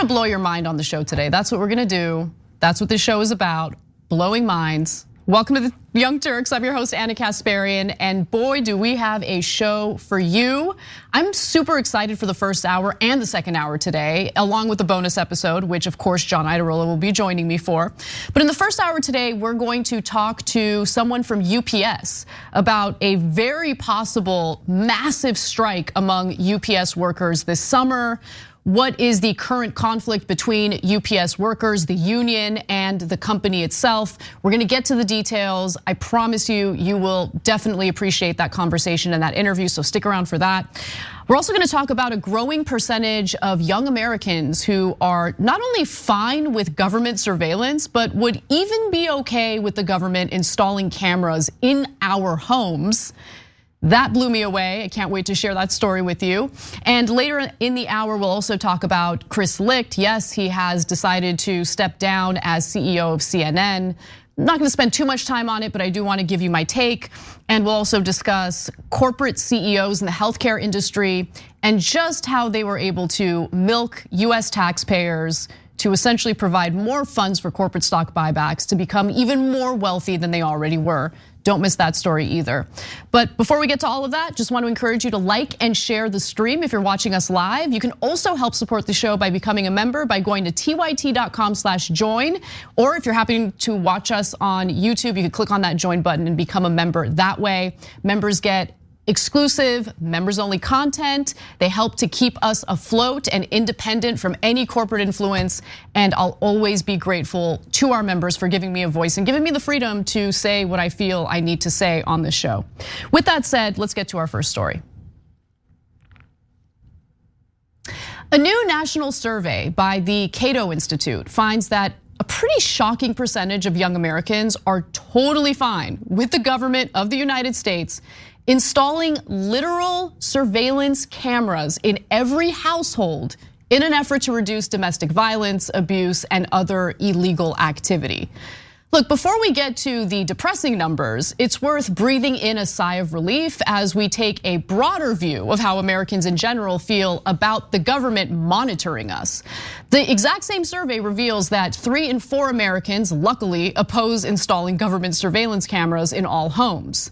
gonna blow your mind on the show today. That's what we're gonna do. That's what this show is about, blowing minds. Welcome to the Young Turks. I'm your host, Anna Kasparian, and boy, do we have a show for you. I'm super excited for the first hour and the second hour today, along with the bonus episode, which of course John Iadarola will be joining me for. But in the first hour today, we're going to talk to someone from UPS about a very possible massive strike among UPS workers this summer. What is the current conflict between UPS workers, the union, and the company itself? We're gonna get to the details. I promise you, you will definitely appreciate that conversation and that interview, so stick around for that. We're also gonna talk about a growing percentage of young Americans who are not only fine with government surveillance, but would even be okay with the government installing cameras in our homes. That blew me away. I can't wait to share that story with you. And later in the hour, we'll also talk about Chris Licht. Yes, he has decided to step down as CEO of CNN. I'm not gonna spend too much time on it, but I do wanna give you my take. And we'll also discuss corporate CEOs in the healthcare industry and just how they were able to milk US taxpayers to essentially provide more funds for corporate stock buybacks to become even more wealthy than they already were. Don't miss that story either. But before we get to all of that, just want to encourage you to like and share the stream if you're watching us live. You can also help support the show by becoming a member by going to tyt.com/join. Or if you're happy to watch us on YouTube, you can click on that join button and become a member that way. Members get exclusive, members only content. They help to keep us afloat and independent from any corporate influence. And I'll always be grateful to our members for giving me a voice and giving me the freedom to say what I feel I need to say on this show. With that said, let's get to our first story. A new national survey by the Cato Institute finds that a pretty shocking percentage of young Americans are totally fine with the government of the United States installing literal surveillance cameras in every household in an effort to reduce domestic violence, abuse, and other illegal activity. Look, before we get to the depressing numbers, it's worth breathing in a sigh of relief as we take a broader view of how Americans in general feel about the government monitoring us. The exact same survey reveals that 3 in 4 Americans, luckily, oppose installing government surveillance cameras in all homes.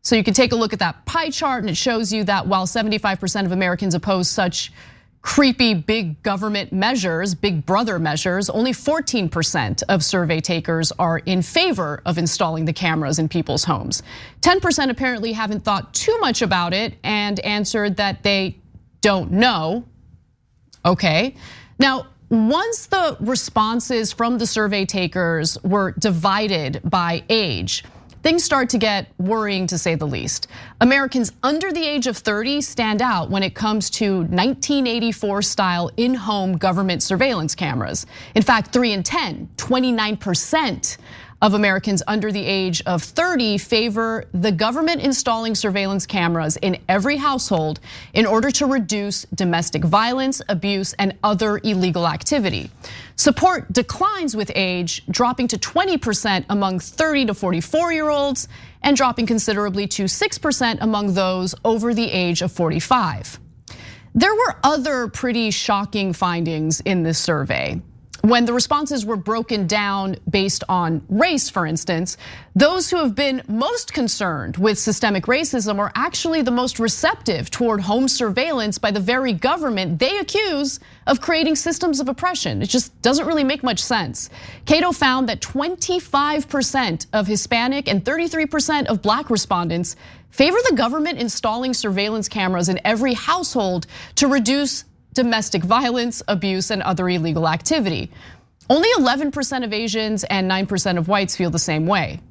So you can take a look at that pie chart and it shows you that while 75% of Americans oppose such creepy big government measures, big brother measures, only 14% of survey takers are in favor of installing the cameras in people's homes. 10% apparently haven't thought too much about it and answered that they don't know. Okay, now, once the responses from the survey takers were divided by age, things start to get worrying, to say the least. Americans under the age of 30 stand out when it comes to 1984 style in-home government surveillance cameras. In fact, 3 in 10, 29% of Americans under the age of 30 favor the government installing surveillance cameras in every household in order to reduce domestic violence, abuse, and other illegal activity. Support declines with age, dropping to 20% among 30 to 44-year-olds and dropping considerably to 6% among those over the age of 45. There were other pretty shocking findings in this survey. When the responses were broken down based on race, for instance, those who have been most concerned with systemic racism are actually the most receptive toward home surveillance by the very government they accuse of creating systems of oppression. It just doesn't really make much sense. Cato found that 25% of Hispanic and 33% of Black respondents favor the government installing surveillance cameras in every household to reduce domestic violence, abuse, and other illegal activity. Only 11% of Asians and 9% of whites feel the same way.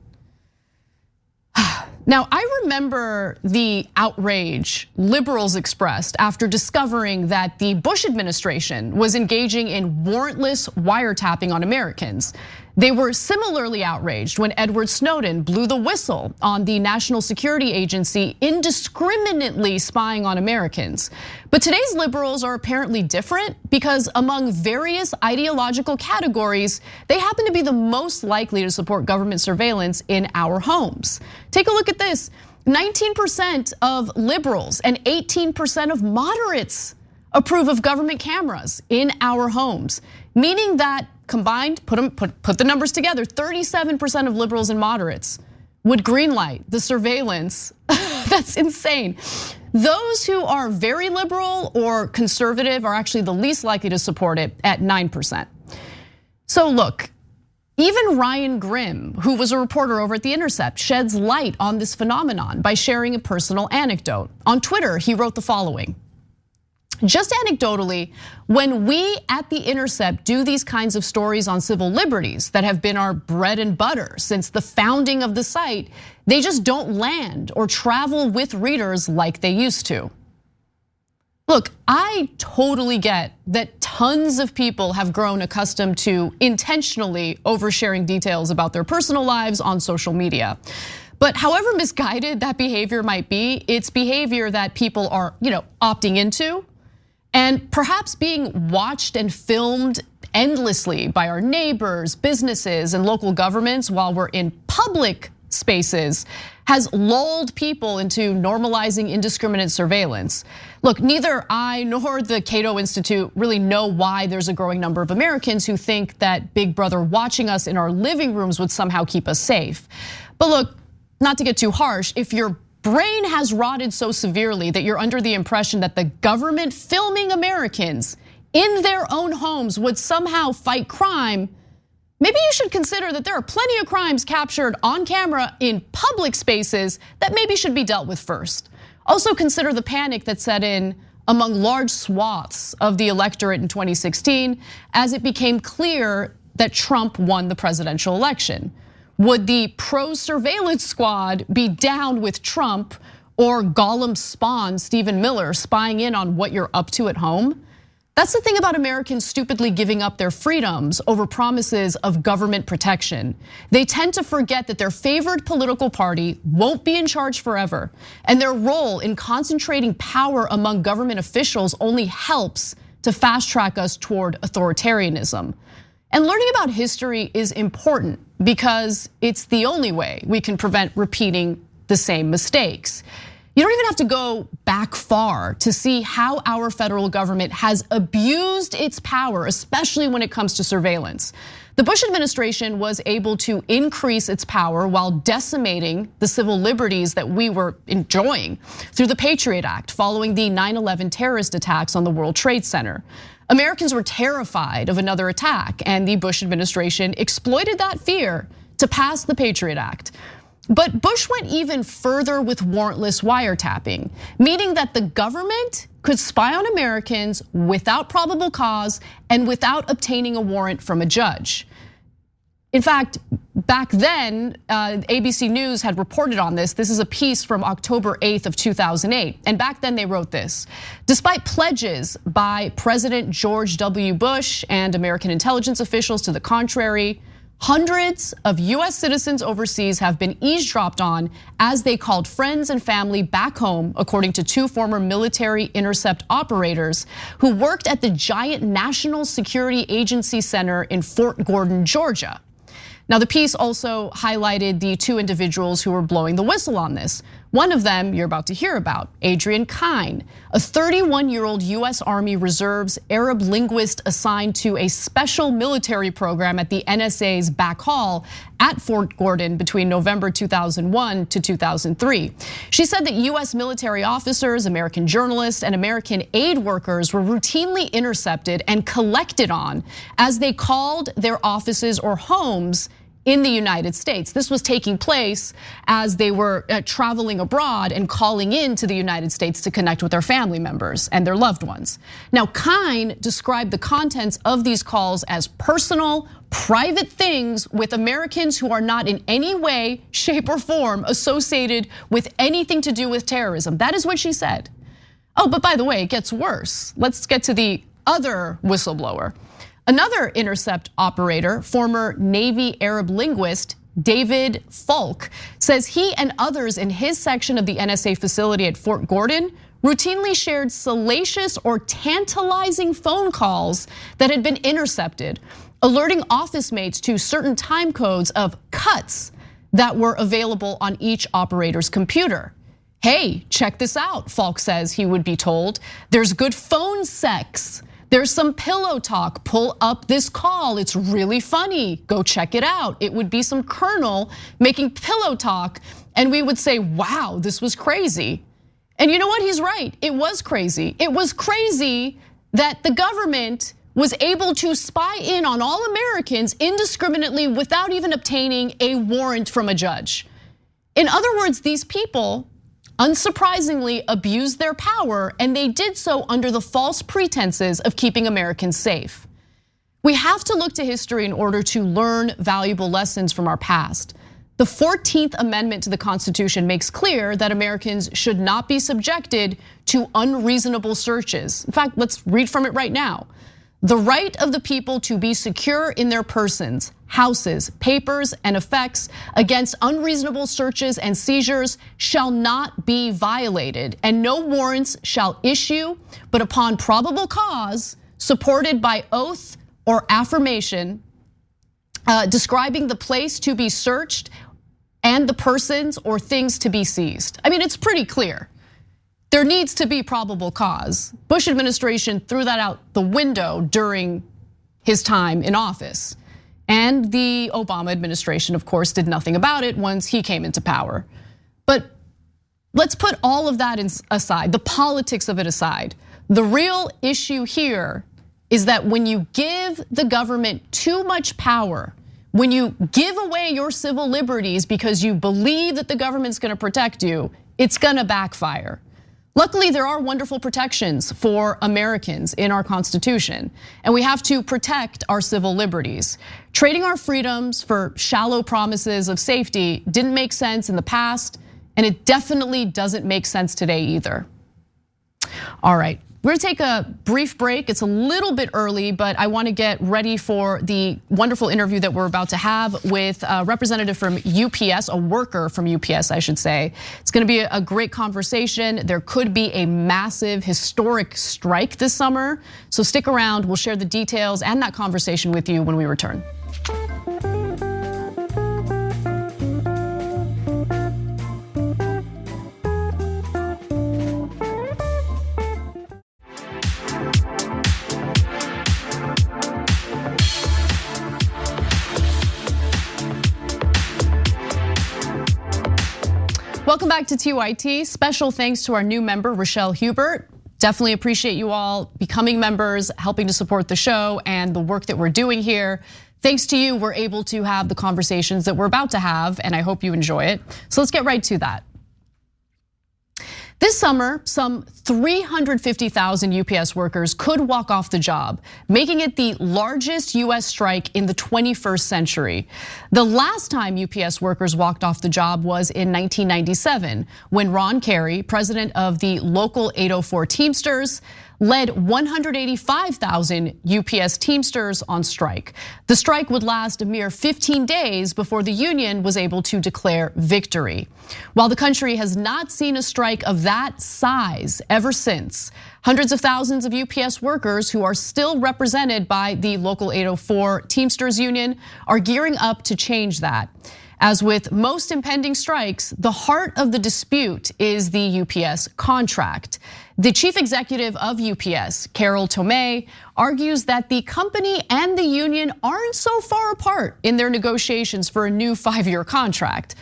Now, I remember the outrage liberals expressed after discovering that the Bush administration was engaging in warrantless wiretapping on Americans. They were similarly outraged when Edward Snowden blew the whistle on the National Security Agency indiscriminately spying on Americans. But today's liberals are apparently different because among various ideological categories, they happen to be the most likely to support government surveillance in our homes. Take a look at this. 19% of liberals and 18% of moderates approve of government cameras in our homes, meaning that combined, put the numbers together, 37% of liberals and moderates would greenlight the surveillance. That's insane. Those who are very liberal or conservative are actually the least likely to support it at 9%. So look, even Ryan Grimm, who was a reporter over at The Intercept, sheds light on this phenomenon by sharing a personal anecdote. On Twitter, he wrote the following. Just anecdotally, when we at The Intercept do these kinds of stories on civil liberties that have been our bread and butter since the founding of the site, they just don't land or travel with readers like they used to. Look, I totally get that tons of people have grown accustomed to intentionally oversharing details about their personal lives on social media. But however misguided that behavior might be, it's behavior that people are, opting into and perhaps being watched and filmed endlessly by our neighbors, businesses, and local governments while we're in public spaces has lulled people into normalizing indiscriminate surveillance. Look, neither I nor the Cato Institute really know why there's a growing number of Americans who think that Big Brother watching us in our living rooms would somehow keep us safe. But look, not to get too harsh, if your brain has rotted so severely that you're under the impression that the government filming Americans in their own homes would somehow fight crime, maybe you should consider that there are plenty of crimes captured on camera in public spaces that maybe should be dealt with first. Also consider the panic that set in among large swaths of the electorate in 2016 as it became clear that Trump won the presidential election. Would the pro-surveillance squad be down with Trump or Gollum's spawn, Stephen Miller, spying in on what you're up to at home? That's the thing about Americans stupidly giving up their freedoms over promises of government protection. They tend to forget that their favored political party won't be in charge forever, and their role in concentrating power among government officials only helps to fast track us toward authoritarianism. And learning about history is important because it's the only way we can prevent repeating the same mistakes. You don't even have to go back far to see how our federal government has abused its power, especially when it comes to surveillance. The Bush administration was able to increase its power while decimating the civil liberties that we were enjoying through the Patriot Act following the 9/11 terrorist attacks on the World Trade Center. Americans were terrified of another attack, and the Bush administration exploited that fear to pass the Patriot Act. But Bush went even further with warrantless wiretapping, meaning that the government could spy on Americans without probable cause and without obtaining a warrant from a judge. In fact, back then, ABC News had reported on this. This is a piece from October 8th of 2008. And back then they wrote this: despite pledges by President George W. Bush and American intelligence officials to the contrary, hundreds of US citizens overseas have been eavesdropped on as they called friends and family back home, according to two former military intercept operators who worked at the giant National Security Agency Center in Fort Gordon, Georgia. Now, the piece also highlighted the two individuals who were blowing the whistle on this. One of them you're about to hear about, Adrian Kine, a 31-year-old US Army Reserves Arab linguist assigned to a special military program at the NSA's back hall at Fort Gordon between November 2001 to 2003. She said that US military officers, American journalists, and American aid workers were routinely intercepted and collected on as they called their offices or homes in the United States. This was taking place as they were traveling abroad and calling in to the United States to connect with their family members and their loved ones. Now, Kine described the contents of these calls as personal, private things with Americans who are not in any way, shape, or form associated with anything to do with terrorism. That is what she said. Oh, but by the way, it gets worse. Let's get to the other whistleblower. Another intercept operator, former Navy Arab linguist David Falk, says he and others in his section of the NSA facility at Fort Gordon routinely shared salacious or tantalizing phone calls that had been intercepted, alerting office mates to certain time codes of cuts that were available on each operator's computer. Hey, check this out, Falk says he would be told. There's good phone sex. There's some pillow talk. Pull up this call. It's really funny. Go check it out. It would be some colonel making pillow talk, and we would say, wow, this was crazy. And you know what? He's right. It was crazy. It was crazy that the government was able to spy in on all Americans indiscriminately without even obtaining a warrant from a judge. In other words, these people unsurprisingly abused their power, and they did so under the false pretenses of keeping Americans safe. We have to look to history in order to learn valuable lessons from our past. The 14th Amendment to the Constitution makes clear that Americans should not be subjected to unreasonable searches. In fact, let's read from it right now. The right of the people to be secure in their persons, houses, papers, and effects against unreasonable searches and seizures shall not be violated, and no warrants shall issue, but upon probable cause, supported by oath or affirmation, describing the place to be searched and the persons or things to be seized. I mean, it's pretty clear. There needs to be probable cause. Bush administration threw that out the window during his time in office. And the Obama administration, of course, did nothing about it once he came into power. But let's put all of that aside, the politics of it aside. The real issue here is that when you give the government too much power, when you give away your civil liberties because you believe that the government's gonna protect you, it's gonna backfire. Luckily, there are wonderful protections for Americans in our Constitution, and we have to protect our civil liberties. Trading our freedoms for shallow promises of safety didn't make sense in the past, and it definitely doesn't make sense today either. All right, we're gonna take a brief break. It's a little bit early, but I wanna get ready for the wonderful interview that we're about to have with a representative from UPS, a worker from UPS, I should say. It's gonna be a great conversation. There could be a massive historic strike this summer. So stick around, we'll share the details and that conversation with you when we return. Welcome back to TYT. Special thanks to our new member, Rochelle Hubert. Definitely appreciate you all becoming members, helping to support the show and the work that we're doing here. Thanks to you, we're able to have the conversations that we're about to have, and I hope you enjoy it. So let's get right to that. This summer, some 350,000 UPS workers could walk off the job, making it the largest US strike in the 21st century. The last time UPS workers walked off the job was in 1997, when Ron Carey, president of the local 804 Teamsters, led 185,000 UPS Teamsters on strike. The strike would last a mere 15 days before the union was able to declare victory. While the country has not seen a strike of that size ever since, hundreds of thousands of UPS workers who are still represented by the local 804 Teamsters union are gearing up to change that. As with most impending strikes, the heart of the dispute is the UPS contract. The chief executive of UPS, Carol Tomé, argues that the company and the union aren't so far apart in their negotiations for a new 5-year contract.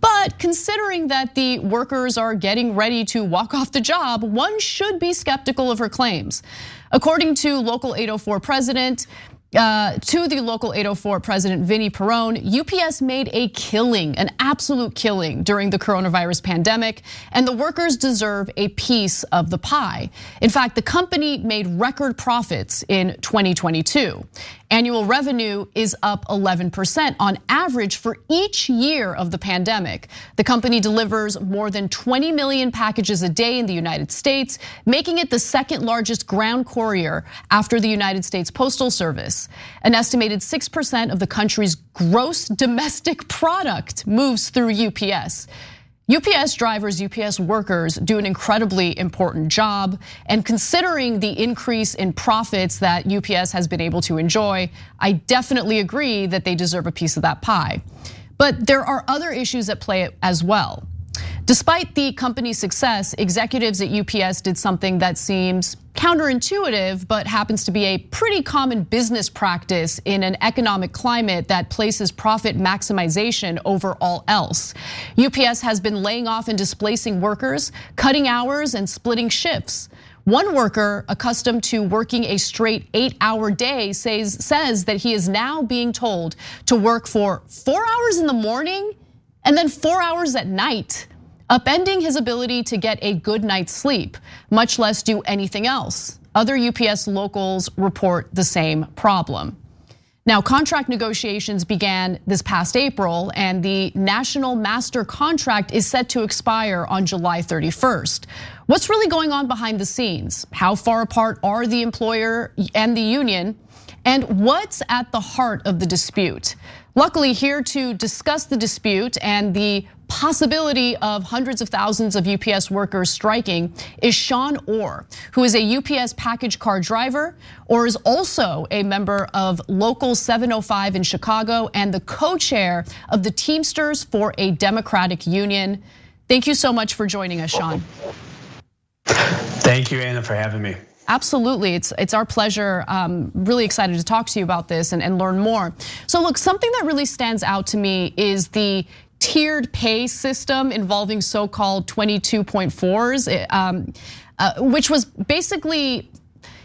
But considering that the workers are getting ready to walk off the job, one should be skeptical of her claims. According to local 804 president, Vinnie Perrone, UPS made a killing, an absolute killing during the coronavirus pandemic, and the workers deserve a piece of the pie. In fact, the company made record profits in 2022. Annual revenue is up 11% on average for each year of the pandemic. The company delivers more than 20 million packages a day in the United States, making it the second largest ground courier after the United States Postal Service. An estimated 6% of the country's gross domestic product moves through UPS. UPS drivers, UPS workers do an incredibly important job, and considering the increase in profits that UPS has been able to enjoy, I definitely agree that they deserve a piece of that pie. But there are other issues at play as well. Despite the company's success, executives at UPS did something that seems counterintuitive, but happens to be a pretty common business practice in an economic climate that places profit maximization over all else. UPS has been laying off and displacing workers, cutting hours and splitting shifts. One worker, accustomed to working a straight 8-hour day, says that he is now being told to work for 4 hours in the morning and then 4 hours at night, upending his ability to get a good night's sleep, much less do anything else. Other UPS locals report the same problem. Now, contract negotiations began this past April, and the national master contract is set to expire on July 31st. What's really going on behind the scenes? How far apart are the employer and the union? And what's at the heart of the dispute? Luckily, here to discuss the dispute and the possibility of hundreds of thousands of UPS workers striking is Sean Orr, who is a UPS package car driver. Orr is also a member of Local 705 in Chicago and the co-chair of the Teamsters for a Democratic Union. Thank you so much for joining us, Sean. Thank you, Anna, for having me. Absolutely, it's our pleasure. Really excited to talk to you about this and learn more. So look, something that really stands out to me is the tiered pay system involving so-called 22.4s, which was basically,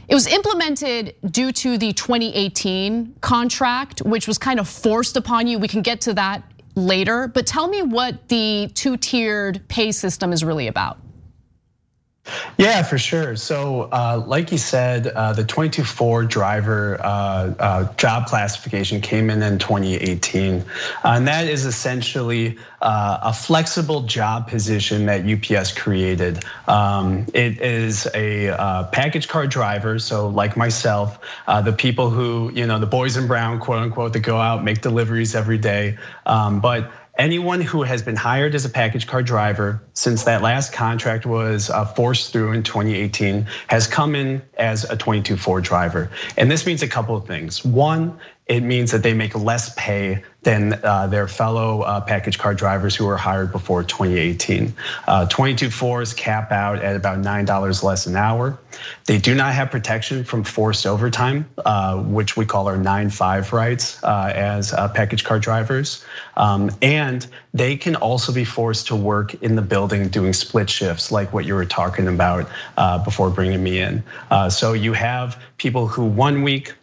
it was implemented due to the 2018 contract, which was kind of forced upon you. We can get to that later, but tell me what the two-tiered pay system is really about. Yeah, for sure. So like you said, the 22.4 driver job classification came in 2018. And that is essentially a flexible job position that UPS created. It is a package car driver, so like myself, the people who, the boys in brown, quote unquote, that go out, make deliveries every day. But anyone who has been hired as a package car driver since that last contract was forced through in 2018 has come in as a 22.4 driver. And this means a couple of things. One, it means that they make less pay than their fellow package car drivers who were hired before 2018. 22.4s cap out at about $9 less an hour. They do not have protection from forced overtime, which we call our 9-5 rights as package car drivers. And they can also be forced to work in the building doing split shifts like what you were talking about before bringing me in. So you have people who 1 week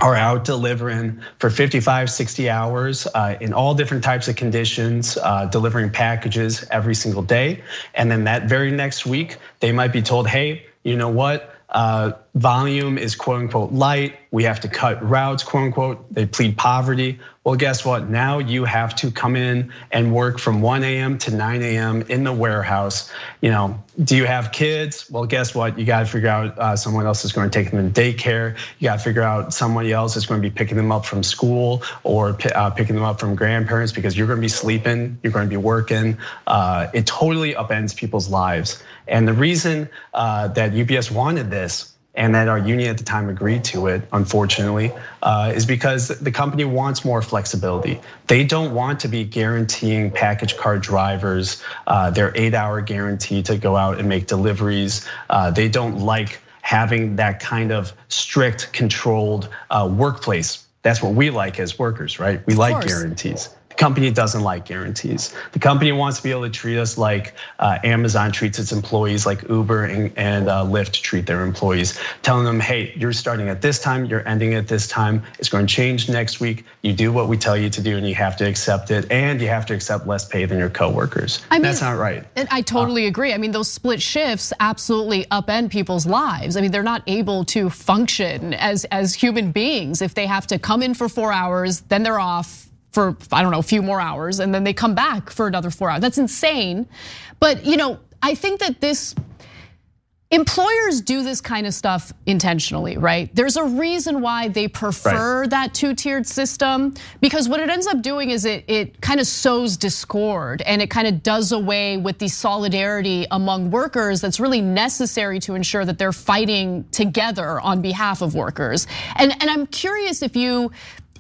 are out delivering for 55, 60 hours in all different types of conditions, delivering packages every single day. And then that very next week, they might be told, hey, you know what? Volume is quote unquote light. We have to cut routes, quote unquote. They plead poverty. Well, guess what? Now you have to come in and work from 1 a.m. to 9 a.m. in the warehouse. Do you have kids? Well, guess what? You got to figure out someone else is going to take them to daycare. You got to figure out somebody else is going to be picking them up from school or picking them up from grandparents because you're going to be sleeping, you're going to be working. It totally upends people's lives. And the reason that UPS wanted this and that our union at the time agreed to it, unfortunately, is because the company wants more flexibility. They don't want to be guaranteeing package car drivers their 8-hour guarantee to go out and make deliveries. They don't like having that kind of strict, controlled workplace. That's what we like as workers, right? We like guarantees. The company doesn't like guarantees. The company wants to be able to treat us like Amazon treats its employees, like Uber and Lyft treat their employees, telling them, hey, you're starting at this time, you're ending at this time. It's going to change next week. You do what we tell you to do and you have to accept it. And you have to accept less pay than your coworkers. That's not right. And I totally agree. I mean, those split shifts absolutely upend people's lives. I mean, they're not able to function as human beings if they have to come in for 4 hours, then they're off for, I don't know, a few more hours, and then they come back for another 4 hours. That's insane. But I think that employers do this kind of stuff intentionally, right? There's a reason why they prefer that two-tiered system, because what it ends up doing is it kind of sows discord and it kind of does away with the solidarity among workers that's really necessary to ensure that they're fighting together on behalf of workers. And I'm curious if you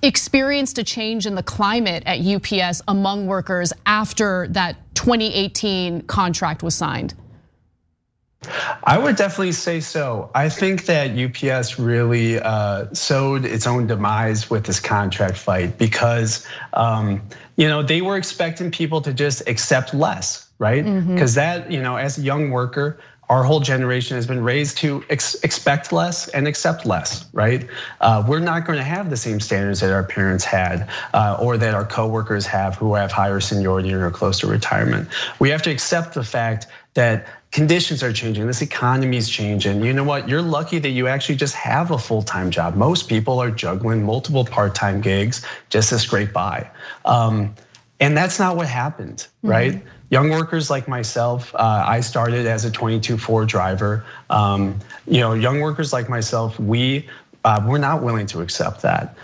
experienced a change in the climate at UPS among workers after that 2018 contract was signed? I would definitely say so. I think that UPS really sowed its own demise with this contract fight because they were expecting people to just accept less, right? Because that, as a young worker, our whole generation has been raised to expect less and accept less, right? We're not going to have the same standards that our parents had or that our coworkers have who have higher seniority and are close to retirement. We have to accept the fact that conditions are changing, this economy is changing. You know what, you're lucky that you actually just have a full-time job. Most people are juggling multiple part-time gigs just to scrape by. And that's not what happened, right? Young workers like myself, I started as a 22-4 driver. Young workers like myself, we're not willing to accept that.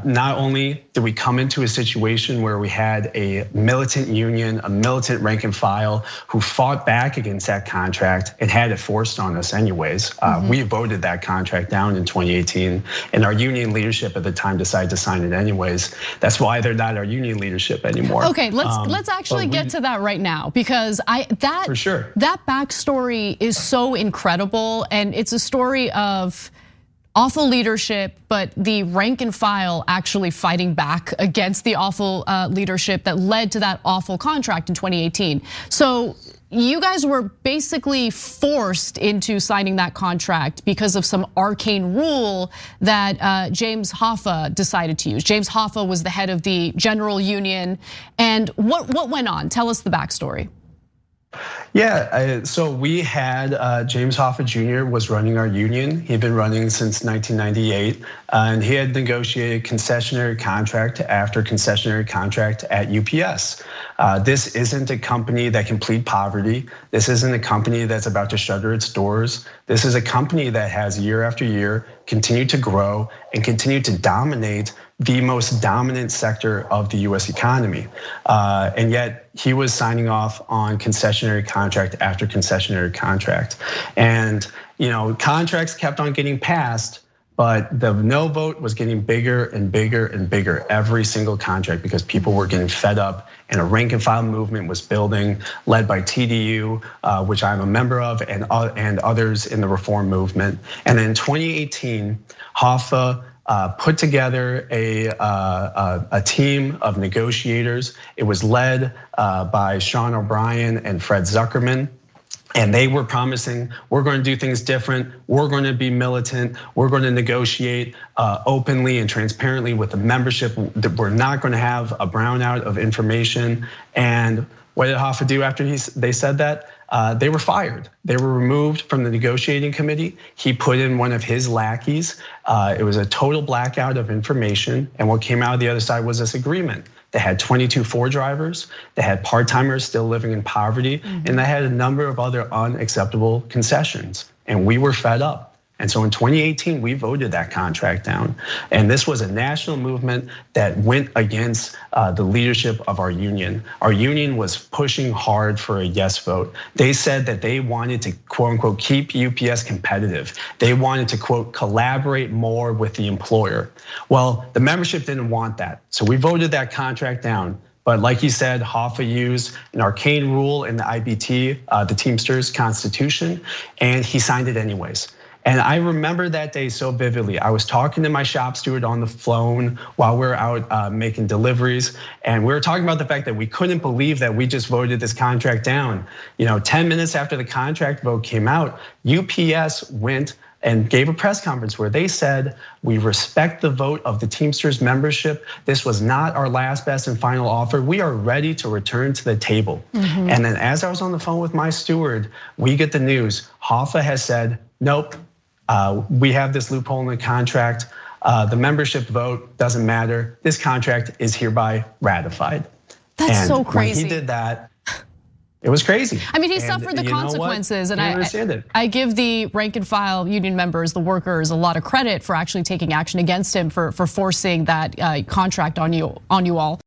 Not only did we come into a situation where we had a militant union, a militant rank and file who fought back against that contract and had it forced on us anyways. We voted that contract down in 2018 and our union leadership at the time decided to sign it anyways. That's why they're not our union leadership anymore. Okay, let's actually get to that right now because for sure. That backstory is so incredible and it's a story of awful leadership, but the rank and file actually fighting back against the awful leadership that led to that awful contract in 2018. So you guys were basically forced into signing that contract because of some arcane rule that James Hoffa decided to use. James Hoffa was the head of the general union. And what went on? Tell us the backstory. Yeah, so we had James Hoffa Jr. was running our union. He'd been running since 1998, and he had negotiated concessionary contract after concessionary contract at UPS. This isn't a company that can plead poverty. This isn't a company that's about to shutter its doors. This is a company that has year after year continued to grow and continued to dominate the most dominant sector of the US economy. And yet he was signing off on concessionary contract after concessionary contract. And contracts kept on getting passed, but the no vote was getting bigger and bigger and bigger every single contract because people were getting fed up and a rank and file movement was building, led by TDU, which I'm a member of, and others in the reform movement. And in 2018, Hoffa put together a team of negotiators. It was led by Sean Orr and Fred Zuckerman. And they were promising, we're going to do things different. We're going to be militant. We're going to negotiate openly and transparently with the membership. That we're not going to have a brownout of information. And what did Hoffa do after they said that? They were fired. They were removed from the negotiating committee. He put in one of his lackeys. It was a total blackout of information. And what came out of the other side was this agreement. They had 22-4 drivers, they had part-timers still living in poverty, and they had a number of other unacceptable concessions. And we were fed up. And so in 2018, we voted that contract down. And this was a national movement that went against the leadership of our union. Our union was pushing hard for a yes vote. They said that they wanted to, quote unquote, keep UPS competitive. They wanted to, quote, collaborate more with the employer. Well, the membership didn't want that. So we voted that contract down. But like you said, Hoffa used an arcane rule in the IBT, the Teamsters Constitution, and he signed it anyways. And I remember that day so vividly. I was talking to my shop steward on the phone while we were out making deliveries. And we were talking about the fact that we couldn't believe that we just voted this contract down. 10 minutes after the contract vote came out, UPS went and gave a press conference where they said, we respect the vote of the Teamsters membership. This was not our last, best, and final offer. We are ready to return to the table. And then as I was on the phone with my steward, we get the news, Hoffa has said, nope. We have this loophole in the contract. The membership vote doesn't matter. This contract is hereby ratified. That's so crazy. When he did that, it was crazy. I mean, he suffered the consequences, and I give the rank and file union members, the workers, a lot of credit for actually taking action against him for forcing that contract on you all.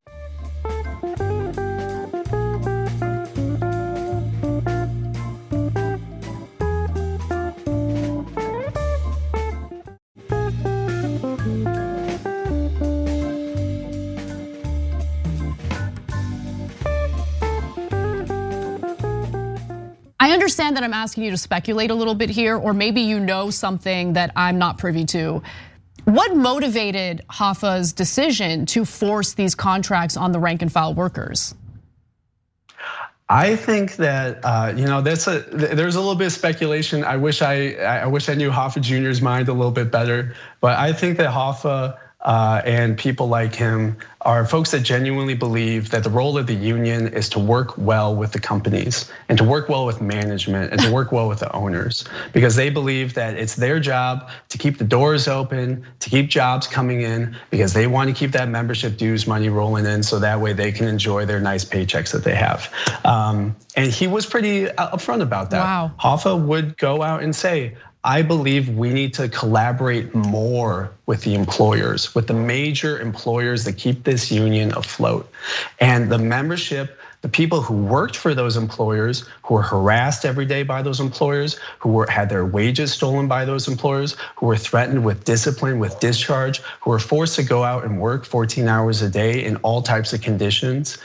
I understand that I'm asking you to speculate a little bit here, or maybe you know something that I'm not privy to. What motivated Hoffa's decision to force these contracts on the rank and file workers? I think that there's a little bit of speculation. I wish I knew Hoffa Jr.'s mind a little bit better, but I think that Hoffa and people like him are folks that genuinely believe that the role of the union is to work well with the companies and to work well with management and to work well with the owners, because they believe that it's their job to keep the doors open, to keep jobs coming in, because they want to keep that membership dues money rolling in so that way they can enjoy their nice paychecks that they have. And he was pretty upfront about that. Wow. Hoffa would go out and say, I believe we need to collaborate more with the employers, with the major employers that keep this union afloat. And the membership, the people who worked for those employers, who were harassed every day by those employers, who had their wages stolen by those employers, who were threatened with discipline, with discharge, who were forced to go out and work 14 hours a day in all types of conditions.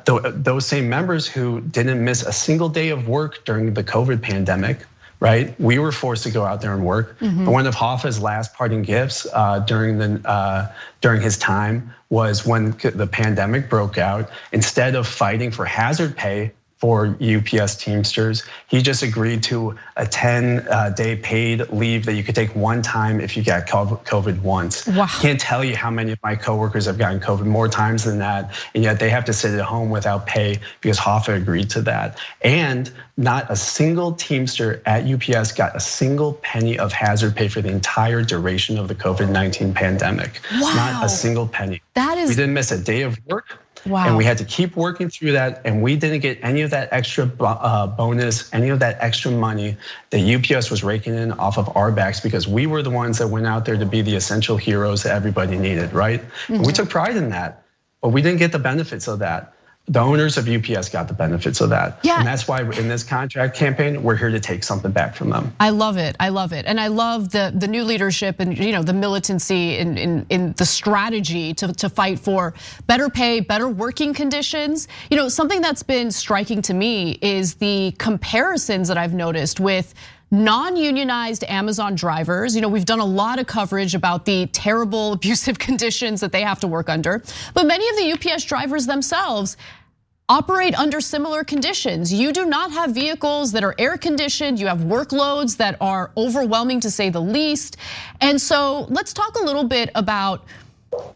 Those same members who didn't miss a single day of work during the COVID pandemic, right? We were forced to go out there and work. Mm-hmm. One of Hoffa's last parting gifts during his time was when the pandemic broke out. Instead of fighting for hazard pay for UPS Teamsters, he just agreed to a 10-day paid leave that you could take one time if you got COVID once. Wow. Can't tell you how many of my coworkers have gotten COVID more times than that, and yet they have to sit at home without pay because Hoffa agreed to that. And not a single Teamster at UPS got a single penny of hazard pay for the entire duration of the COVID-19 pandemic. Wow. Not a single penny. We didn't miss a day of work. Wow. And we had to keep working through that, and we didn't get any of that extra bonus, any of that extra money that UPS was raking in off of our backs, because we were the ones that went out there to be the essential heroes that everybody needed, right? Mm-hmm. And we took pride in that, but we didn't get the benefits of that. The owners of UPS got the benefits of that. Yeah. And that's why in this contract campaign, we're here to take something back from them. I love it, I love it. And I love the new leadership and the militancy in the strategy to fight for better pay, better working conditions. Something that's been striking to me is the comparisons that I've noticed with non-unionized Amazon drivers. We've done a lot of coverage about the terrible abusive conditions that they have to work under, but many of the UPS drivers themselves operate under similar conditions. You do not have vehicles that are air conditioned. You have workloads that are overwhelming, to say the least. And so let's talk a little bit about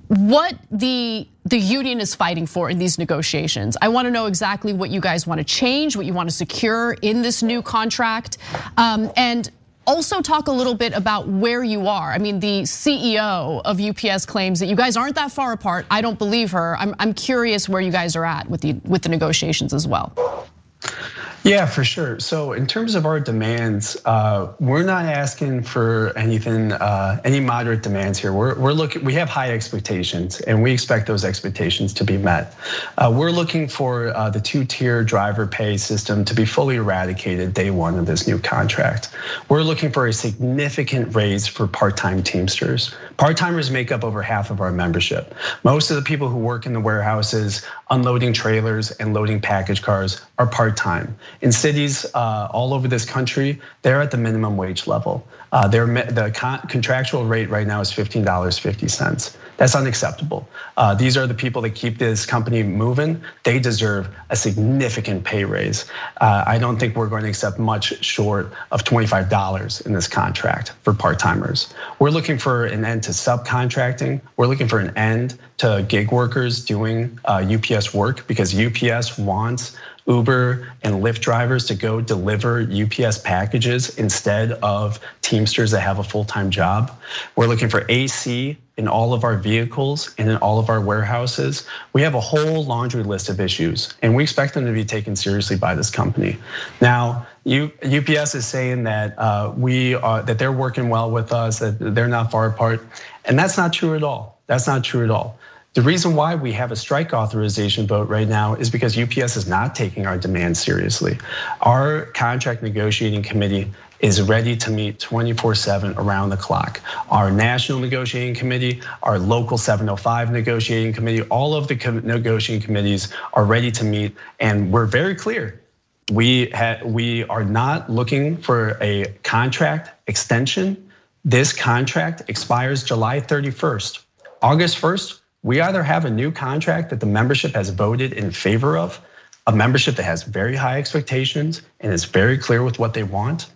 what the union is fighting for in these negotiations. I want to know exactly what you guys want to change, what you want to secure in this new contract, and also talk a little bit about where you are. I mean, the CEO of UPS claims that you guys aren't that far apart. I don't believe her. I'm curious where you guys are at with the negotiations as well. Yeah, for sure. So in terms of our demands, we're not asking for anything, any moderate demands here. We have high expectations, and we expect those expectations to be met. We're looking for the two-tier driver pay system to be fully eradicated day one of this new contract. We're looking for a significant raise for part-time Teamsters. Part-timers make up over half of our membership. Most of the people who work in the warehouses, unloading trailers and loading package cars are part-time. In cities all over this country, they're at the minimum wage level. The contractual rate right now is $15.50. That's unacceptable. These are the people that keep this company moving. They deserve a significant pay raise. I don't think we're going to accept much short of $25 in this contract for part-timers. We're looking for an end to subcontracting. We're looking for an end to gig workers doing UPS work, because UPS wants Uber and Lyft drivers to go deliver UPS packages instead of Teamsters that have a full-time job. We're looking for AC in all of our vehicles and in all of our warehouses. We have a whole laundry list of issues, and we expect them to be taken seriously by this company. Now, UPS is saying that that they're working well with us, that they're not far apart, and that's not true at all. That's not true at all. The reason why we have a strike authorization vote right now is because UPS is not taking our demands seriously. Our contract negotiating committee is ready to meet 24/7 around the clock. Our national negotiating committee, our local 705 negotiating committee, all of the negotiating committees are ready to meet, and we're very clear. We are not looking for a contract extension. This contract expires July 31st. August 1st, we either have a new contract that the membership has voted in favor of, a membership that has very high expectations and is very clear with what they want,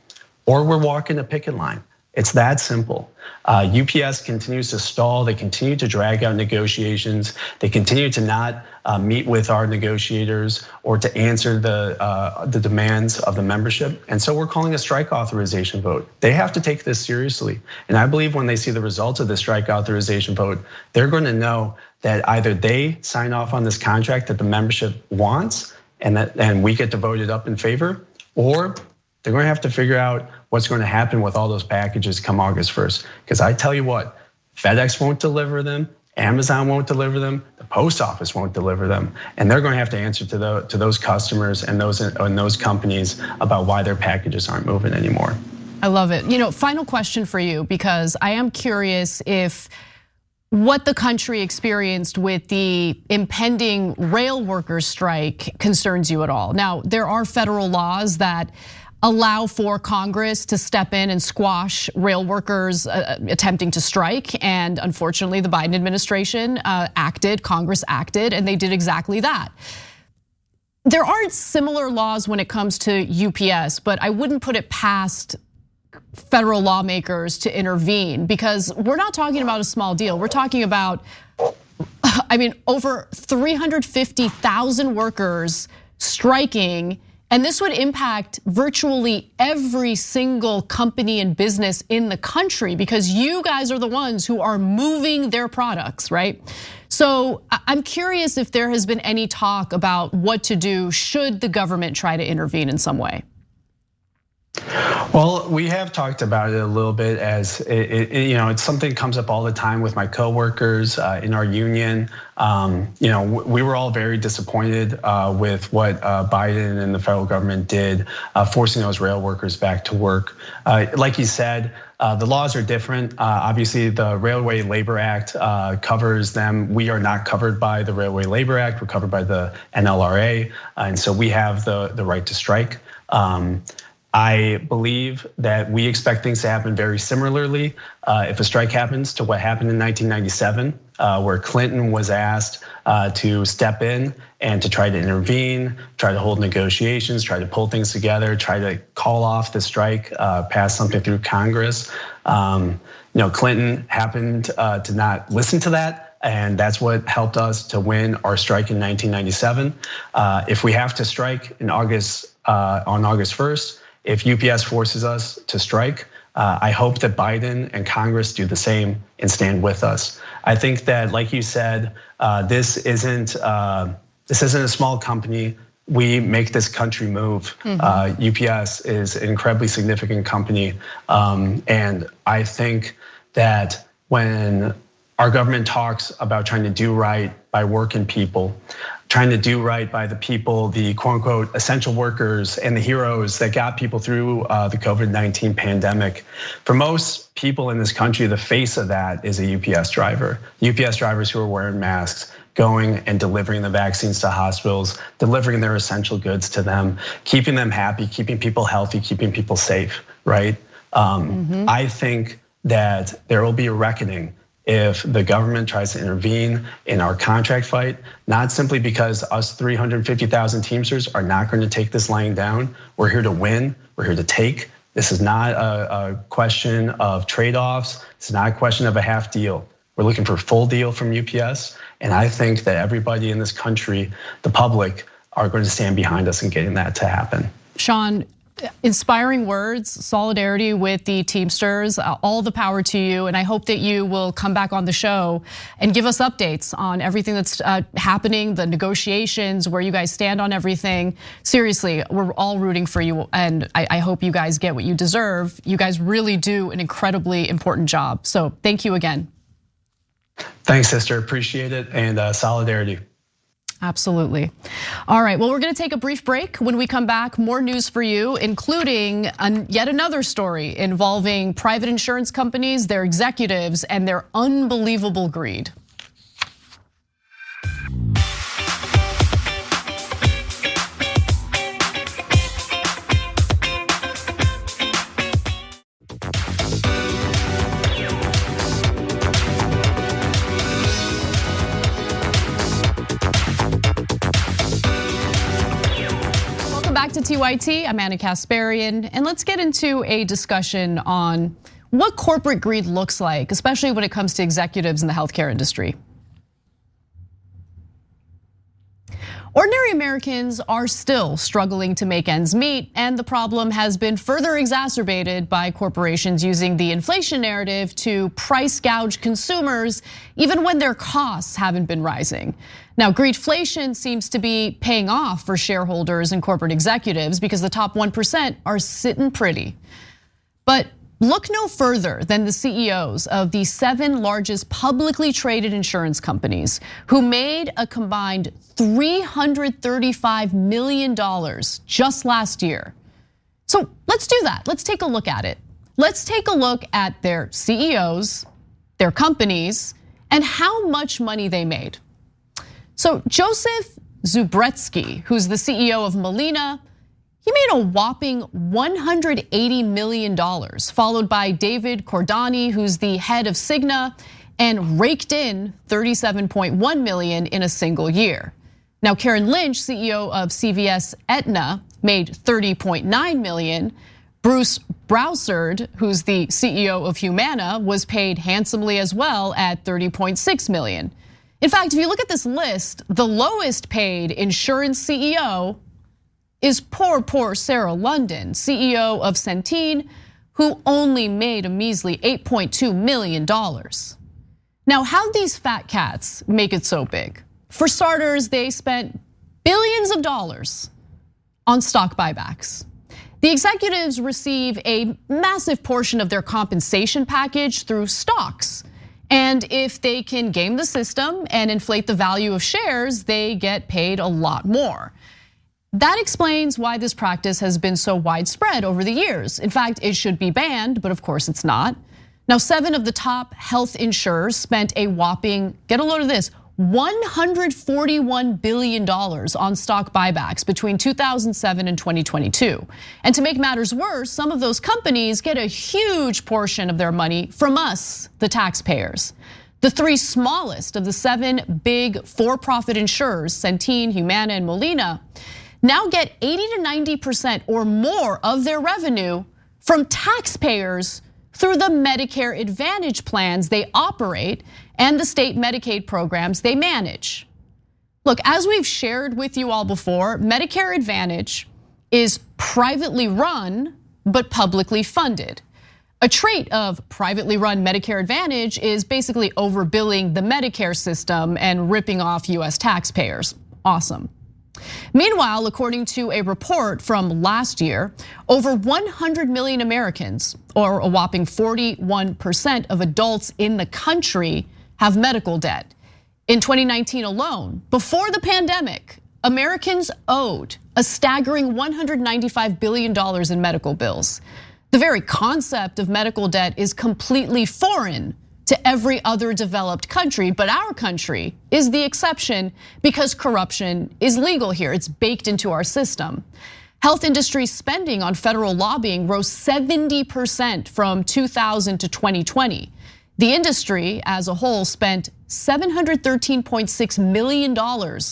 or we're walking a picket line. It's that simple. UPS continues to stall. They continue to drag out negotiations. They continue to not meet with our negotiators or to answer the demands of the membership. And so we're calling a strike authorization vote. They have to take this seriously. And I believe when they see the results of the strike authorization vote, they're going to know that either they sign off on this contract that the membership wants and we get to vote it up in favor, or they're going to have to figure out what's going to happen with all those packages come August 1st. Because I tell you what, FedEx won't deliver them, Amazon won't deliver them, the post office won't deliver them, and they're going to have to answer to those customers and those companies about why their packages aren't moving anymore. I love it. Final question for you, because I am curious if what the country experienced with the impending rail workers strike concerns you at all. Now, there are federal laws that allow for Congress to step in and squash rail workers attempting to strike. And unfortunately, the Biden administration Congress acted, and they did exactly that. There aren't similar laws when it comes to UPS, but I wouldn't put it past federal lawmakers to intervene, because we're not talking about a small deal. We're talking about, over 350,000 workers striking. And this would impact virtually every single company and business in the country, because you guys are the ones who are moving their products, right? So I'm curious if there has been any talk about what to do should the government try to intervene in some way. Well, we have talked about it a little bit as it's something that comes up all the time with my coworkers in our union. We were all very disappointed with what Biden and the federal government did, forcing those rail workers back to work. Like you said, the laws are different. Obviously, the Railway Labor Act covers them. We are not covered by the Railway Labor Act. We're covered by the NLRA, and so we have the right to strike. I believe that we expect things to happen very similarly if a strike happens to what happened in 1997, where Clinton was asked to step in and to try to intervene, try to hold negotiations, try to pull things together, try to call off the strike, pass something through Congress. Clinton happened to not listen to that, and that's what helped us to win our strike in 1997. If we have to strike in August on August 1st, if UPS forces us to strike, I hope that Biden and Congress do the same and stand with us. I think that, like you said, this isn't a small company. We make this country move. UPS is an incredibly significant company, and I think that when our government talks about trying to do right by working people, trying to do right by the people, the quote unquote essential workers and the heroes that got people through the COVID-19 pandemic. For most people in this country, the face of that is a UPS driver. UPS drivers who are wearing masks, going and delivering the vaccines to hospitals, delivering their essential goods to them, keeping them happy, keeping people healthy, keeping people safe, right? I think that there will be a reckoning if the government tries to intervene in our contract fight, not simply because us 350,000 Teamsters are not going to take this lying down. We're here to win, we're here to take. This is not a question of trade-offs. It's not a question of a half deal. We're looking for a full deal from UPS. And I think that everybody in this country, the public, are going to stand behind us in getting that to happen. Sean, inspiring words, solidarity with the Teamsters, all the power to you. And I hope that you will come back on the show and give us updates on everything that's happening, the negotiations, where you guys stand on everything. Seriously, we're all rooting for you, and I hope you guys get what you deserve. You guys really do an incredibly important job. So thank you again. Thanks, sister, appreciate it, and solidarity. Absolutely. All right, well, we're gonna take a brief break. When we come back, more news for you, including yet another story involving private insurance companies, their executives, and their unbelievable greed. back to TYT. I'm Anna Kasparian, and let's get into a discussion on what corporate greed looks like, especially when it comes to executives in the healthcare industry. Ordinary Americans are still struggling to make ends meet, and the problem has been further exacerbated by corporations using the inflation narrative to price gouge consumers, even when their costs haven't been rising. Now, greedflation seems to be paying off for shareholders and corporate executives because the top 1% are sitting pretty. But look no further than the CEOs of the 7 largest publicly traded insurance companies who made a combined $335 million just last year. So let's do that. Let's take a look at it. Let's take a look at their CEOs, their companies, and how much money they made. So Joseph Zubretsky, who's the CEO of Molina, he made a whopping $180 million, followed by David Cordani, who's the head of Cigna, and raked in $37.1 million in a single year. Now, Karen Lynch, CEO of CVS Aetna, made $30.9 million. Bruce Broussard, who's the CEO of Humana, was paid handsomely as well at $30.6 million. In fact, if you look at this list, the lowest paid insurance CEO is poor Sarah London, CEO of Centene, who only made a measly $8.2 million. Now, how'd these fat cats make it so big? For starters, they spent billions of dollars on stock buybacks. The executives receive a massive portion of their compensation package through stocks. And if they can game the system and inflate the value of shares, they get paid a lot more. That explains why this practice has been so widespread over the years. In fact, it should be banned, but of course it's not. Now, 7 of the top health insurers spent a whopping, get a load of this, $141 billion on stock buybacks between 2007 and 2022. And to make matters worse, some of those companies get a huge portion of their money from us, the taxpayers. The 3 smallest of the 7 big for-profit insurers, Centene, Humana, and Molina, now get 80 to 90% or more of their revenue from taxpayers through the Medicare Advantage plans they operate and the state Medicaid programs they manage. Look, as we've shared with you all before, Medicare Advantage is privately run but publicly funded. A trait of privately run Medicare Advantage is basically overbilling the Medicare system and ripping off US taxpayers. Awesome. Meanwhile, according to a report from last year, over 100 million Americans, or a whopping 41% of adults in the country, have medical debt. In 2019 alone, before the pandemic, Americans owed a staggering $195 billion in medical bills. The very concept of medical debt is completely foreign to every other developed country, but our country is the exception because corruption is legal here. It's baked into our system. Health industry spending on federal lobbying rose 70% from 2000 to 2020. The industry as a whole spent $713.6 million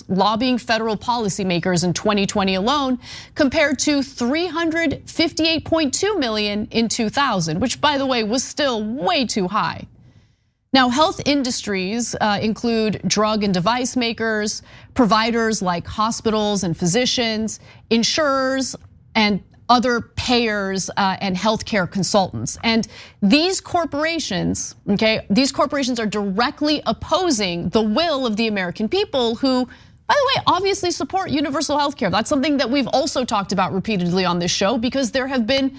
lobbying federal policymakers in 2020 alone, compared to $358.2 million in 2000, which by the way was still way too high. Now, health industries include drug and device makers, providers like hospitals and physicians, insurers, and other payers and healthcare consultants. And these corporations, these corporations are directly opposing the will of the American people who, by the way, obviously support universal healthcare. That's something that we've also talked about repeatedly on this show because there have been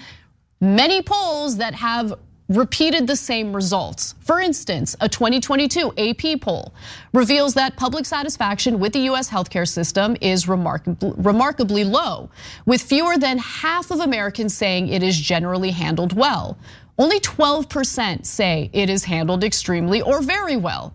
many polls that have repeated the same results. For instance, a 2022 AP poll reveals that public satisfaction with the US healthcare system is remarkably low, with fewer than half of Americans saying it is generally handled well. Only 12% say it is handled extremely or very well.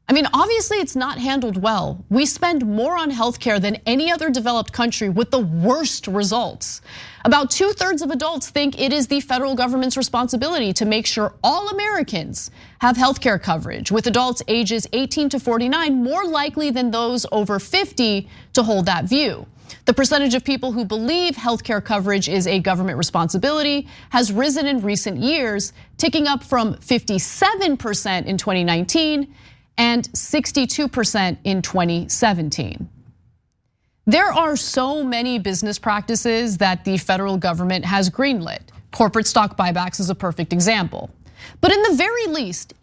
I mean, obviously it's not handled well. We spend more on healthcare than any other developed country with the worst results. About 2/3 of adults think it is the federal government's responsibility to make sure all Americans have healthcare coverage, with adults ages 18 to 49 more likely than those over 50 to hold that view. The percentage of people who believe healthcare coverage is a government responsibility has risen in recent years, ticking up from 57% in 2019 and 62% in 2017. There are so many business practices that the federal government has greenlit. Corporate stock buybacks is a perfect example. But in the very least,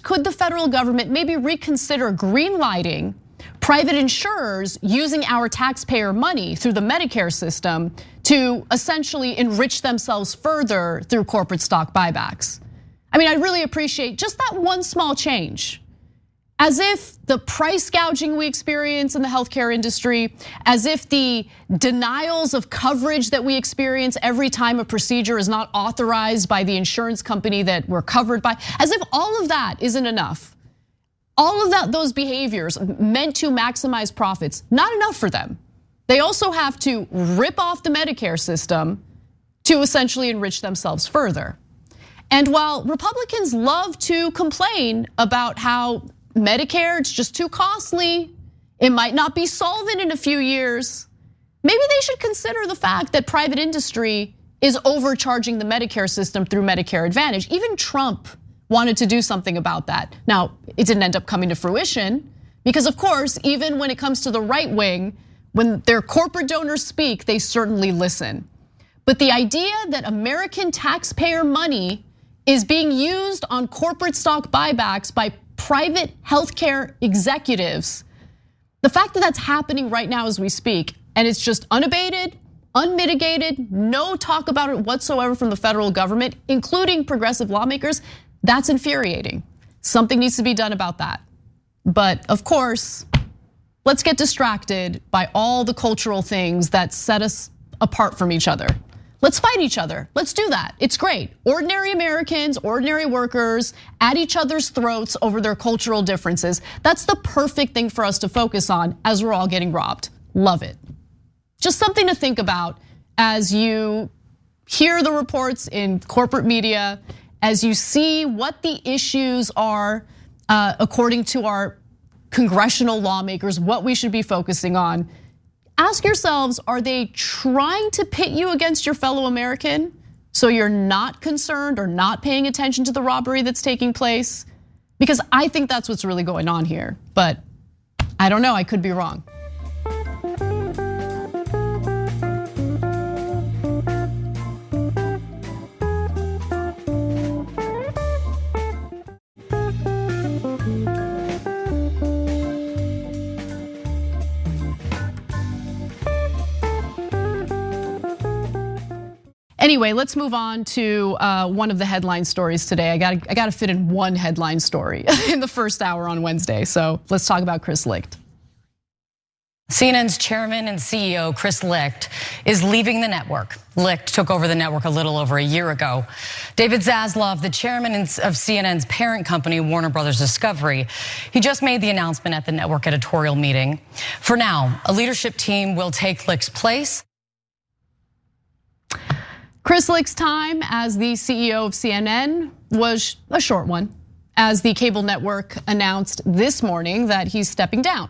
could the federal government maybe reconsider greenlighting private insurers using our taxpayer money through the Medicare system to essentially enrich themselves further through corporate stock buybacks? I mean, I really appreciate just that one small change. As if the price gouging we experience in the healthcare industry, as if the denials of coverage that we experience every time a procedure is not authorized by the insurance company that we're covered by, as if all of that isn't enough. All of those behaviors meant to maximize profits, not enough for them. They also have to rip off the Medicare system to essentially enrich themselves further. And while Republicans love to complain about how Medicare, it's just too costly, it might not be solvent in a few years, maybe they should consider the fact that private industry is overcharging the Medicare system through Medicare Advantage. Even Trump wanted to do something about that. Now, it didn't end up coming to fruition because of course, even when it comes to the right wing, when their corporate donors speak, they certainly listen. But the idea that American taxpayer money is being used on corporate stock buybacks by private healthcare executives, the fact that that's happening right now as we speak, and it's just unabated, unmitigated, no talk about it whatsoever from the federal government, including progressive lawmakers, that's infuriating. Something needs to be done about that. But of course, let's get distracted by all the cultural things that set us apart from each other. Let's fight each other. Let's do that. It's great. Ordinary Americans, ordinary workers at each other's throats over their cultural differences. That's the perfect thing for us to focus on as we're all getting robbed. Love it. Just something to think about as you hear the reports in corporate media, as you see what the issues are according to our congressional lawmakers, what we should be focusing on. Ask yourselves, are they trying to pit you against your fellow American so you're not concerned or not paying attention to the robbery that's taking place? Because I think that's what's really going on here, but I don't know, I could be wrong. Anyway, let's move on to one of the headline stories today. I got to fit in one headline story in the first hour on Wednesday. So let's talk about Chris Licht. CNN's chairman and CEO, Chris Licht, is leaving the network. Licht took over the network a little over a year ago. David Zaslav, the chairman of CNN's parent company, Warner Brothers Discovery, he just made the announcement at the network editorial meeting. For now, a leadership team will take Licht's place. Chris Licht's time as the CEO of CNN was a short one, as the cable network announced this morning that he's stepping down.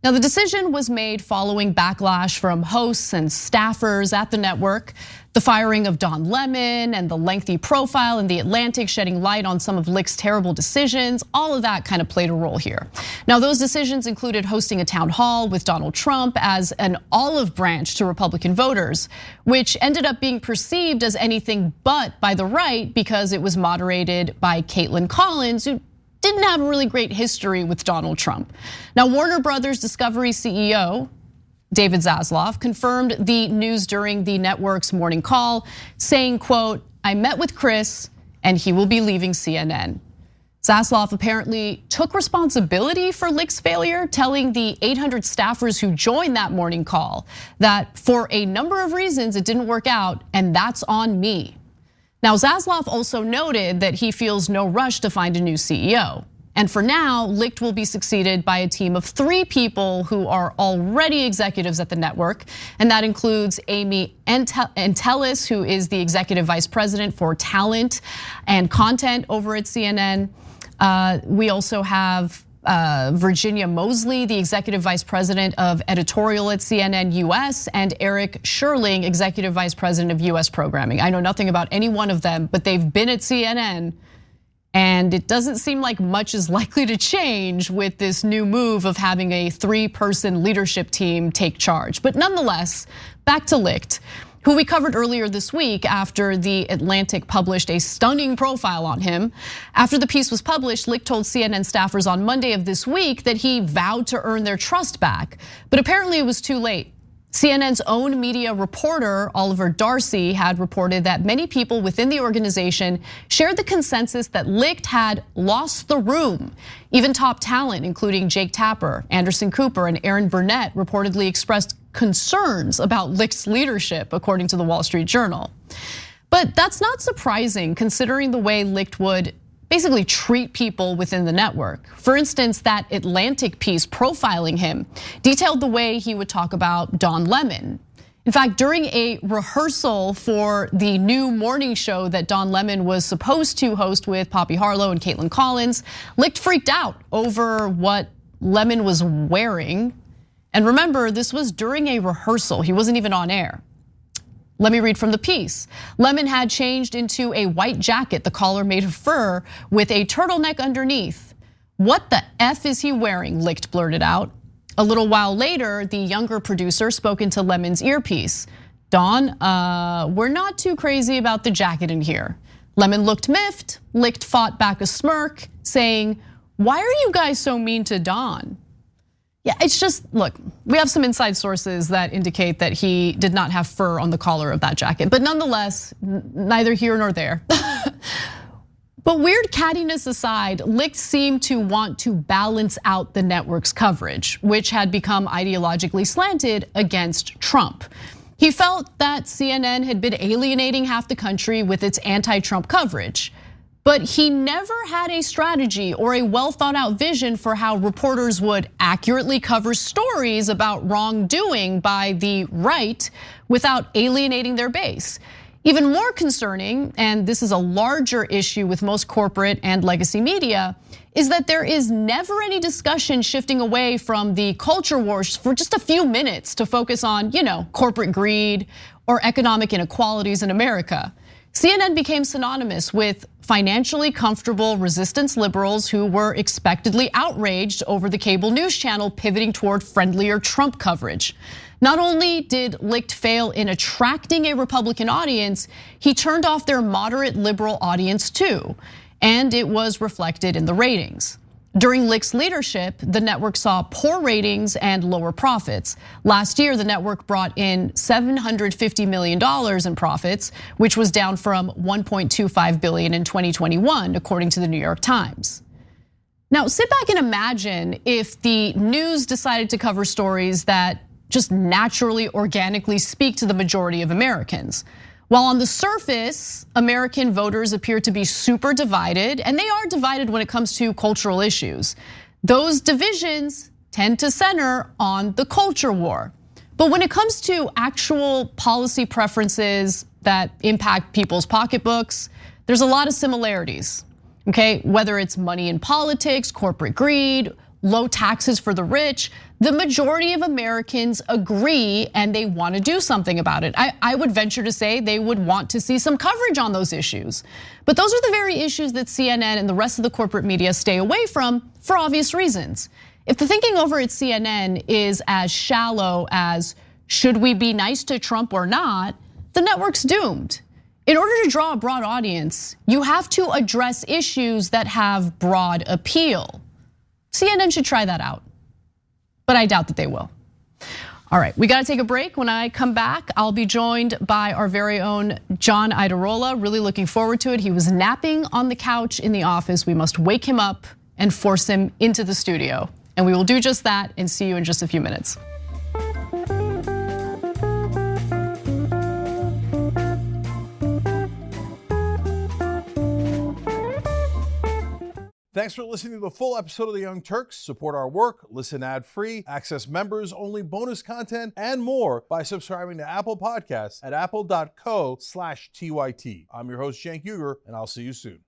Now, the decision was made following backlash from hosts and staffers at the network, the firing of Don Lemon and the lengthy profile in The Atlantic shedding light on some of Licht's terrible decisions. All of that kind of played a role here. Now, those decisions included hosting a town hall with Donald Trump as an olive branch to Republican voters, which ended up being perceived as anything but by the right because it was moderated by Caitlin Collins, who didn't have a really great history with Donald Trump. Now, Warner Brothers Discovery CEO David Zaslav confirmed the news during the network's morning call, saying, quote, "I met with Chris and he will be leaving CNN." Zaslav apparently took responsibility for Licht's failure, telling the 800 staffers who joined that morning call that for a number of reasons it didn't work out, and that's on me. Now, Zaslav also noted that he feels no rush to find a new CEO. And for now, Licht will be succeeded by a team of 3 people who are already executives at the network. And that includes Amy Entelis, who is the executive vice president for talent and content over at CNN. We also have Virginia Mosley, the executive vice president of editorial at CNN US, and Eric Sherling, executive vice president of US programming. I know nothing about any one of them, but they've been at CNN. And it doesn't seem like much is likely to change with this new move of having a 3-person leadership team take charge. But nonetheless, back to Licht, who we covered earlier this week after The Atlantic published a stunning profile on him. After the piece was published, Licht told CNN staffers on Monday of this week that he vowed to earn their trust back. But apparently it was too late. CNN's own media reporter, Oliver Darcy, had reported that many people within the organization shared the consensus that Licht had lost the room. Even top talent, including Jake Tapper, Anderson Cooper, and Aaron Burnett, reportedly expressed concerns about Licht's leadership, according to the Wall Street Journal. But that's not surprising, considering the way Licht would basically treat people within the network. For instance, that Atlantic piece profiling him detailed the way he would talk about Don Lemon. In fact, during a rehearsal for the new morning show that Don Lemon was supposed to host with Poppy Harlow and Caitlin Collins, Licht freaked out over what Lemon was wearing. And remember, this was during a rehearsal. He wasn't even on air. Let me read from the piece. Lemon had changed into a white jacket, the collar made of fur, with a turtleneck underneath. "What the F is he wearing?" Licht blurted out. A little while later, the younger producer spoke into Lemon's earpiece. "Don, we're not too crazy about the jacket in here." Lemon looked miffed. Licht fought back a smirk, saying, "Why are you guys so mean to Don?" Yeah, it's just, look, we have some inside sources that indicate that he did not have fur on the collar of that jacket. But nonetheless, neither here nor there. But weird cattiness aside, Licht seemed to want to balance out the network's coverage, which had become ideologically slanted against Trump. He felt that CNN had been alienating half the country with its anti-Trump coverage. But he never had a strategy or a well thought out vision for how reporters would accurately cover stories about wrongdoing by the right without alienating their base. Even more concerning, and this is a larger issue with most corporate and legacy media, is that there is never any discussion shifting away from the culture wars for just a few minutes to focus on, corporate greed or economic inequalities in America. CNN became synonymous with financially comfortable resistance liberals who were expectedly outraged over the cable news channel pivoting toward friendlier Trump coverage. Not only did Licht fail in attracting a Republican audience, he turned off their moderate liberal audience too, and it was reflected in the ratings. During Licht's leadership, the network saw poor ratings and lower profits. Last year, the network brought in $750 million in profits, which was down from $1.25 billion in 2021, according to the New York Times. Now, sit back and imagine if the news decided to cover stories that just naturally, organically speak to the majority of Americans. While on the surface, American voters appear to be super divided, and they are divided when it comes to cultural issues. Those divisions tend to center on the culture war. But when it comes to actual policy preferences that impact people's pocketbooks, there's a lot of similarities, okay? Whether it's money in politics, corporate greed, low taxes for the rich, the majority of Americans agree and they want to do something about it. I would venture to say they would want to see some coverage on those issues. But those are the very issues that CNN and the rest of the corporate media stay away from for obvious reasons. If the thinking over at CNN is as shallow as should we be nice to Trump or not, the network's doomed. In order to draw a broad audience, you have to address issues that have broad appeal. CNN should try that out, but I doubt that they will. All right, we gotta take a break. When I come back, I'll be joined by our very own John Iadarola. Really looking forward to it. He was napping on the couch in the office. We must wake him up and force him into the studio. And we will do just that and see you in just a few minutes. Thanks for listening to the full episode of The Young Turks. Support our work, listen ad-free, access members-only bonus content, and more by subscribing to Apple Podcasts at apple.co/TYT. I'm your host, Cenk Uygur, and I'll see you soon.